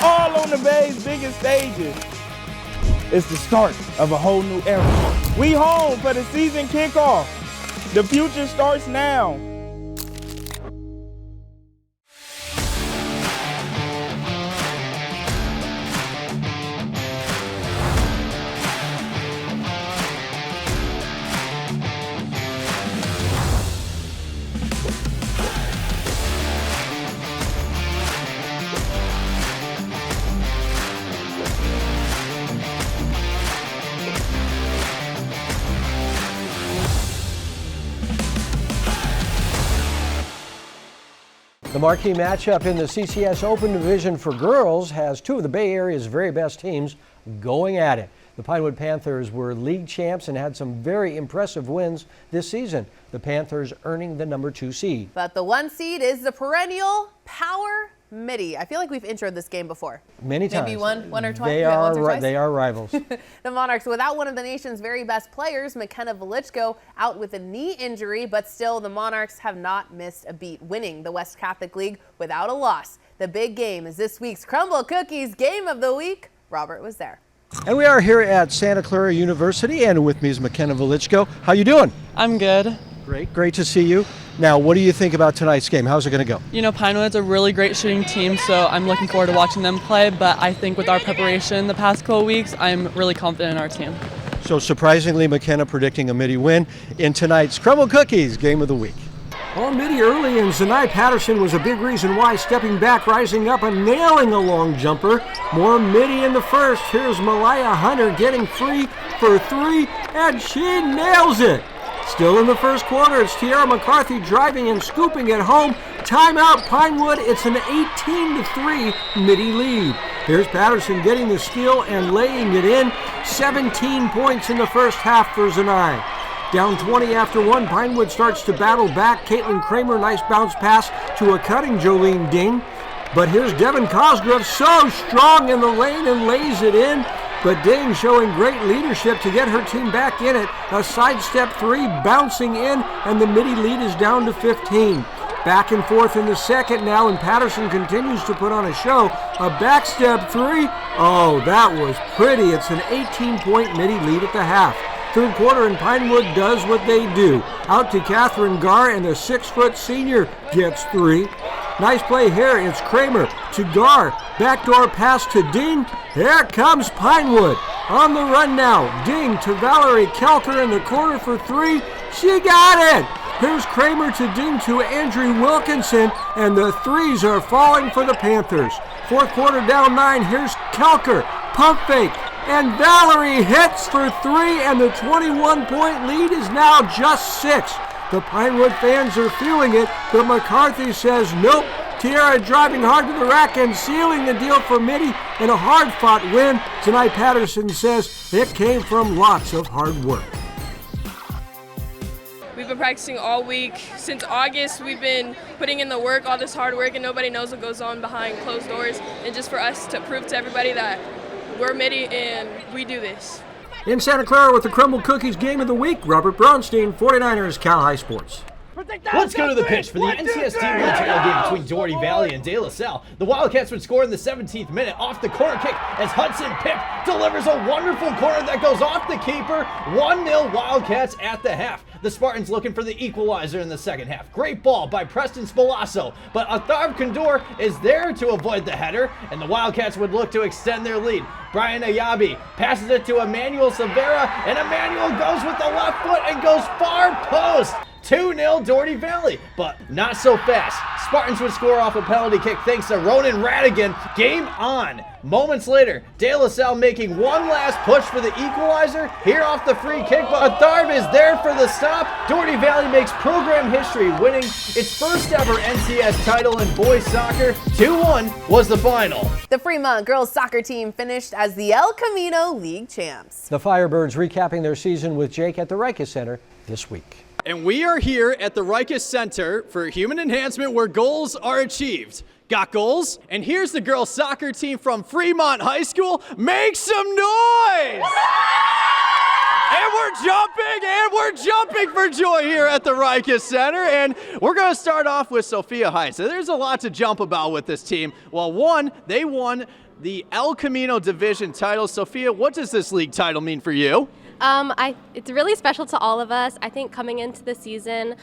All on the Bay's biggest stages. It's the start of a whole new era. We home for the season kickoff. The future starts now. The marquee matchup in the CCS Open Division for girls has two of the Bay Area's very best teams going at it. The Pinewood Panthers were league champs and had some very impressive wins this season. The Panthers earning the number 2 seed. But the 1 seed is the perennial Power Midi. I feel like we've introed this game before. Many times. Maybe one or twice. They are rivals. The Monarchs, without one of the nation's very best players, McKenna Velichko, out with a knee injury, but still the Monarchs have not missed a beat, winning the West Catholic League without a loss. The big game is this week's Crumble Cookies Game of the Week. Robert was there. And we are here at Santa Clara University, and with me is McKenna Velichko. How you doing? I'm good. Great to see you. Now, what do you think about tonight's game? How's it going to go? You know, Pinewood's a really great shooting team, so I'm looking forward to watching them play, but I think with our preparation the past couple weeks, I'm really confident in our team. So surprisingly, McKenna predicting a Midi win in tonight's Crumble Cookies Game of the Week. Well, Midi early, and Zanai Patterson was a big reason why, stepping back, rising up, and nailing a long jumper. More Midi in the first. Here's Malaya Hunter getting free for 3, and she nails it. Still in the first quarter, it's Tiara McCarthy driving and scooping it home. Timeout Pinewood, it's an 18-3 Midi lead. Here's Patterson getting the steal and laying it in. 17 points in the first half for Zanai. Down 20 after 1, Pinewood starts to battle back. Caitlin Kramer, nice bounce pass to a cutting Jolene Ding. But here's Devin Cosgrove, so strong in the lane and lays it in. But Ding showing great leadership to get her team back in it. A sidestep 3 bouncing in, and the Midi lead is down to 15. Back and forth in the second now, and Patterson continues to put on a show. A backstep 3. Oh, that was pretty. It's an 18-point Midi lead at the half. Third quarter, and Pinewood does what they do. Out to Catherine Gar, and the 6-foot senior gets 3. Nice play here. It's Kramer to Gar. Backdoor pass to Ding. Here comes Pinewood. On the run now. Ding to Valerie Kelker in the corner for 3. She got it. Here's Kramer to Ding to Andrew Wilkinson, and the 3s are falling for the Panthers. Fourth quarter down 9. Here's Kelker. Pump fake. And Valerie hits for 3, and the 21-point lead is now just 6. The Pinewood fans are feeling it, but McCarthy says nope. Tiara driving hard to the rack and sealing the deal for Midi in a hard-fought win. Tonight Patterson says it came from lots of hard work. We've been practicing all week. Since August, we've been putting in the work, all this hard work, and nobody knows what goes on behind closed doors. And just for us to prove to everybody that we're Midi and we do this. In Santa Clara with the Crumble Cookies Game of the Week, Robert Braunstein, 49ers Cal High Sports. Let's go to the pitch for the NCST title game between Doherty Valley and De La Salle. The Wildcats would score in the 17th minute off the corner kick as Hudson Pip delivers a wonderful corner that goes off the keeper. 1-0 Wildcats at the half. The Spartans looking for the equalizer in the second half. Great ball by Preston Spalasso, but Atharv Kondor is there to avoid the header, and the Wildcats would look to extend their lead. Brian Ayabi passes it to Emmanuel Silvera, and Emmanuel goes with the left foot and goes far post. 2-0 Doherty Valley, but not so fast. Spartans would score off a penalty kick thanks to Ronan Radigan. Game on. Moments later, De La Salle making one last push for the equalizer here off the free kick, but Atharv is there for the stop. Doherty Valley makes program history, winning its first ever NCS title in boys soccer. 2-1 was the final. The Fremont girls soccer team finished as the El Camino League champs. The Firebirds recapping their season with Jake at the Ricus Center this week. And we are here at the Ricus Center for Human Enhancement, where goals are achieved. Got goals? And here's the girls soccer team from Fremont High School. Make some noise! And we're jumping for joy here at the Ricus Center. And we're going to start off with Sophia Heights. So there's a lot to jump about with this team. Well, one, they won the El Camino Division title. Sophia, what does this league title mean for you? It's really special to all of us. I think coming into the season,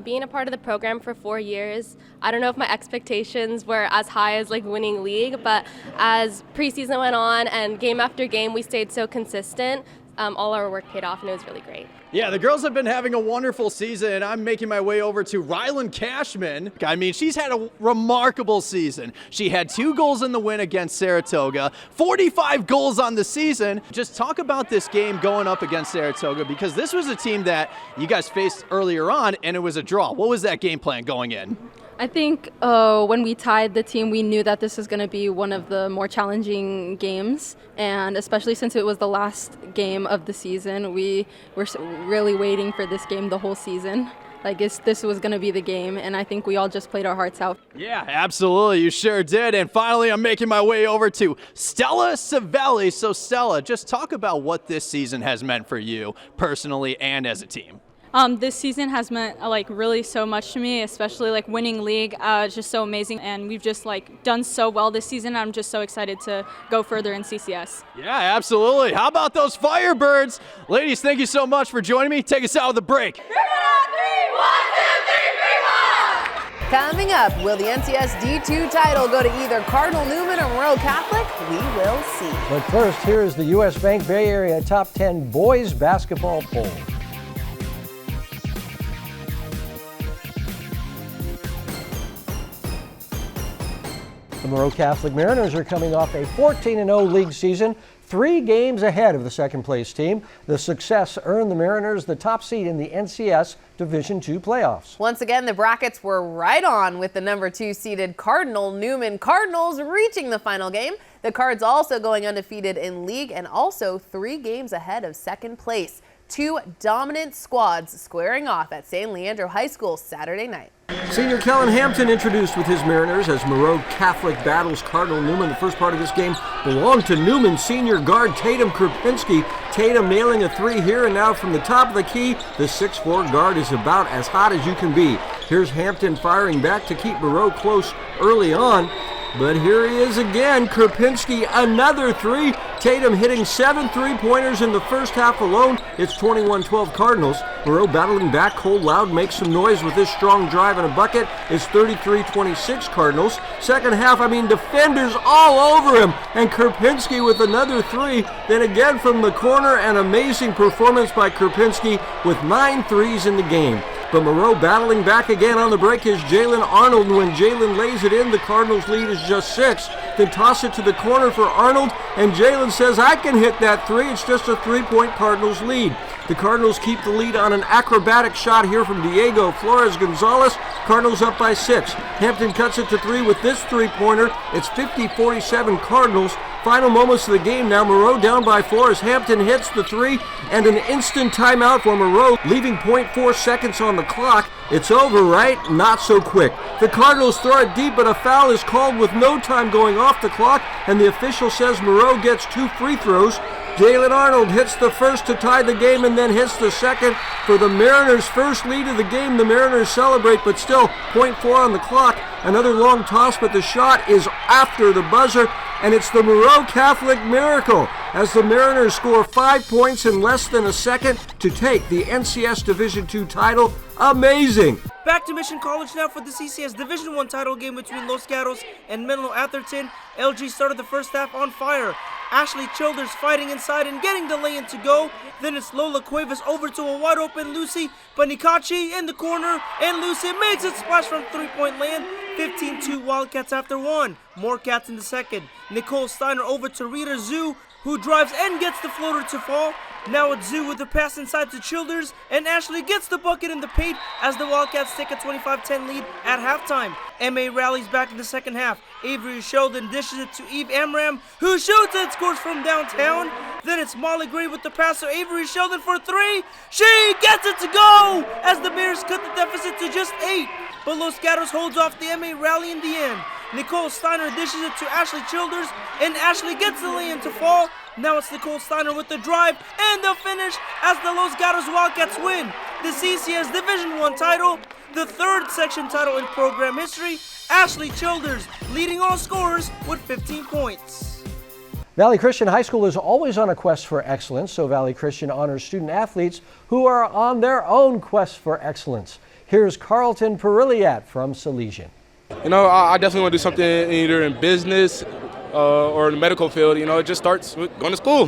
being a part of the program for 4 years, I don't know if my expectations were as high as like winning league, but as preseason went on and game after game, we stayed so consistent. All our work paid off and it was really great. Yeah, the girls have been having a wonderful season, and I'm making my way over to Rylan Cashman. I mean, she's had a remarkable season. She had 2 goals in the win against Saratoga, 45 goals on the season. Just talk about this game going up against Saratoga, because this was a team that you guys faced earlier on, and it was a draw. What was that game plan going in? I think when we tied the team, we knew that this was going to be one of the more challenging games, and especially since it was the last game of the season, we were really waiting for this game the whole season. Like this was going to be the game, and I think we all just played our hearts out. Yeah, absolutely, you sure did. And finally, I'm making my way over to Stella Savelli. So Stella, just talk about what this season has meant for you personally and as a team. This season has meant really so much to me, especially winning league. It's just so amazing, and we've just done so well this season. I'm just so excited to go further in CCS. Yeah, absolutely. How about those Firebirds? Ladies, thank you so much for joining me. Take us out with a break. Coming up, will the NCS D2 title go to either Cardinal Newman or Monroe Catholic? We will see. But first, here is the U.S. Bank Bay Area Top 10 Boys Basketball Poll. The Monroe Catholic Mariners are coming off a 14-0 league season, 3 games ahead of the second-place team. The success earned the Mariners the top seed in the NCS Division II playoffs. Once again, the brackets were right on with the number 2 seeded Cardinal Newman Cardinals reaching the final game. The Cards also going undefeated in league and also 3 games ahead of second place. 2 dominant squads squaring off at San Leandro High School Saturday night. Senior Kellen Hampton introduced with his Mariners as Monroe Catholic battles Cardinal Newman. The first part of this game belonged to Newman senior guard Tatum Krupinski. Tatum nailing a 3 here, and now from the top of the key, the 6'4" guard is about as hot as you can be. Here's Hampton firing back to keep Monroe close early on. But here he is again, Krupinski, another 3. Tatum hitting 7 3-pointers in the first half alone. It's 21-12 Cardinals. Monroe battling back. Cole Loud makes some noise with this strong drive and a bucket. It's 33-26 Cardinals. Second half, defenders all over him. And Krupinski with another 3. Then again from the corner, an amazing performance by Krupinski with 9 threes in the game. But Monroe battling back again on the break is Jalen Arnold. When Jalen lays it in, the Cardinals' lead is just 6. Then toss it to the corner for Arnold, and Jalen says, I can hit that 3. It's just a 3-point Cardinals lead. The Cardinals keep the lead on an acrobatic shot here from Diego Flores Gonzalez. Cardinals up by 6. Hampton cuts it to 3 with this 3-pointer. It's 50-47 Cardinals. Final moments of the game now. Monroe down by 4 as Hampton hits the 3, and an instant timeout for Monroe, leaving 0.4 seconds on the clock. It's over, right? Not so quick. The Cardinals throw it deep, but a foul is called with no time going off the clock, and the official says Monroe gets 2 free throws. Jalen Arnold hits the first to tie the game and then hits the second for the Mariners' first lead of the game. The Mariners celebrate, but still 0.4 on the clock. Another long toss, but the shot is after the buzzer, and it's the Monroe Catholic miracle as the Mariners score 5 points in less than a second to take the NCS Division II title. Amazing! Back to Mission College now for the CCS Division I title game between Los Gatos and Menlo Atherton. LG started the first half on fire. Ashley Childers fighting inside and getting the lay-in to go. Then it's Lola Cuevas over to a wide open Lucy Panikachi in the corner, and Lucy makes it splash from three-point land. 15-2 Wildcats after one. More Cats in the second. Nicole Steiner over to Rita Zhu, who drives and gets the floater to fall. Now it's Zhu with the pass inside to Childers, and Ashley gets the bucket in the paint as the Wildcats take a 25-10 lead at halftime. MA rallies back in the second half. Avery Sheldon dishes it to Eve Amram, who shoots and scores from downtown. Then it's Molly Gray with the pass to Avery Sheldon for three. She gets it to go as the Bears cut the deficit to just 8. But Los Gatos holds off the MA rally in the end. Nicole Steiner dishes it to Ashley Childers, and Ashley gets the lay-in to fall. Now it's Nicole Steiner with the drive and the finish as the Los Gatos Wildcats win the CCS Division I title, the third section title in program history. Ashley Childers leading all scorers with 15 points. Valley Christian High School is always on a quest for excellence, so Valley Christian honors student athletes who are on their own quest for excellence. Here's Carlton Perilliat from Salesian. You know, I definitely want to do something either in business or in the medical field. You know, it just starts with going to school.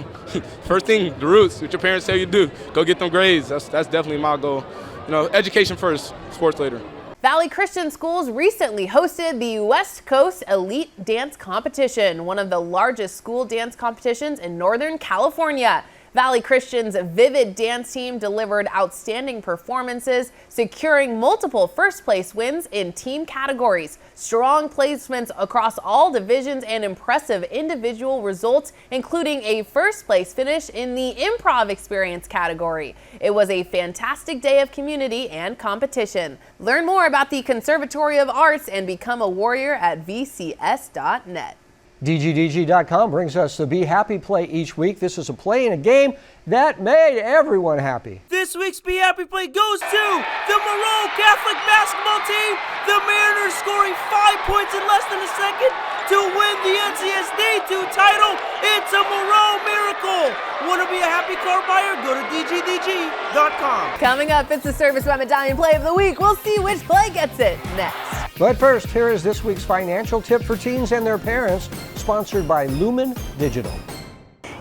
First thing, the roots, what your parents tell you to do. Go get them grades. That's definitely my goal. You know, education first, sports later. Valley Christian Schools recently hosted the West Coast Elite Dance Competition, one of the largest school dance competitions in Northern California. Valley Christian's Vivid Dance team delivered outstanding performances, securing multiple first-place wins in team categories, strong placements across all divisions, and impressive individual results, including a first-place finish in the Improv Experience category. It was a fantastic day of community and competition. Learn more about the Conservatory of Arts and become a warrior at vcs.net. DGDG.com brings us the Be Happy play each week. This is a play in a game that made everyone happy. This week's Be Happy play goes to the Moreau Catholic basketball team. The Mariners scoring 5 points in less than a second to win the NCSD2 title. It's a Moreau miracle. Want to be a happy car buyer? Go to DGDG.com. Coming up, it's the Service by Medallion Play of the Week. We'll see which play gets it next. But first, here is this week's financial tip for teens and their parents, sponsored by Lumen Digital.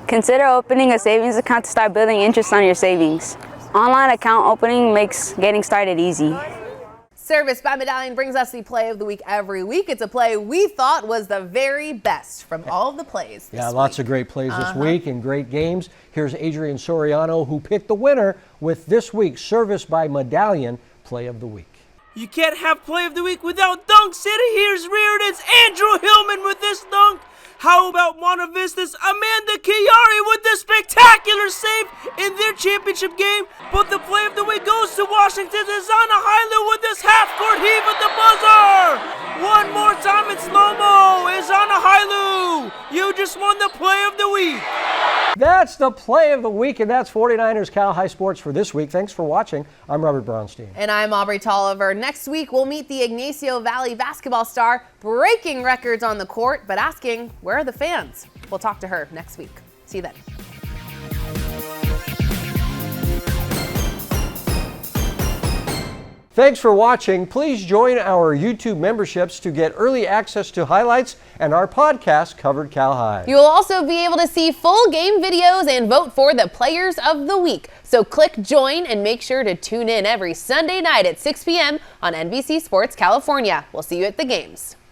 Consider opening a savings account to start building interest on your savings. Online account opening makes getting started easy. Service by Medallion brings us the play of the week every week. It's a play we thought was the very best from all of the plays this Yeah, week. lots of great plays this week and great games. Here's Adrian Soriano, who picked the winner with this week's Service by Medallion Play of the Week. You can't have Play of the Week without Dunk City. Here's Reardon's Andrew Hillman with this dunk. How about Monta Vista's Amanda Chiari with this spectacular save in their championship game? But the Play of the Week goes to Washington's Izana Hailu with this half-court heave at the buzzer. One more time in slow-mo. Izana Hailu, you just won the Play of the Week. That's the Play of the Week, and that's 49ers Cal High Sports for this week. Thanks for watching. I'm Robert Braunstein. And I'm Aubrey Tolliver. Next week, we'll meet the Ignacio Valley basketball star, breaking records on the court, but asking, where are the fans? We'll talk to her next week. See you then. Thanks for watching. Please join our YouTube memberships to get early access to highlights and our podcast, Covered Cal High. You will also be able to see full game videos and vote for the Players of the Week. So click join and make sure to tune in every Sunday night at 6 p.m. on NBC Sports California. We'll see you at the games.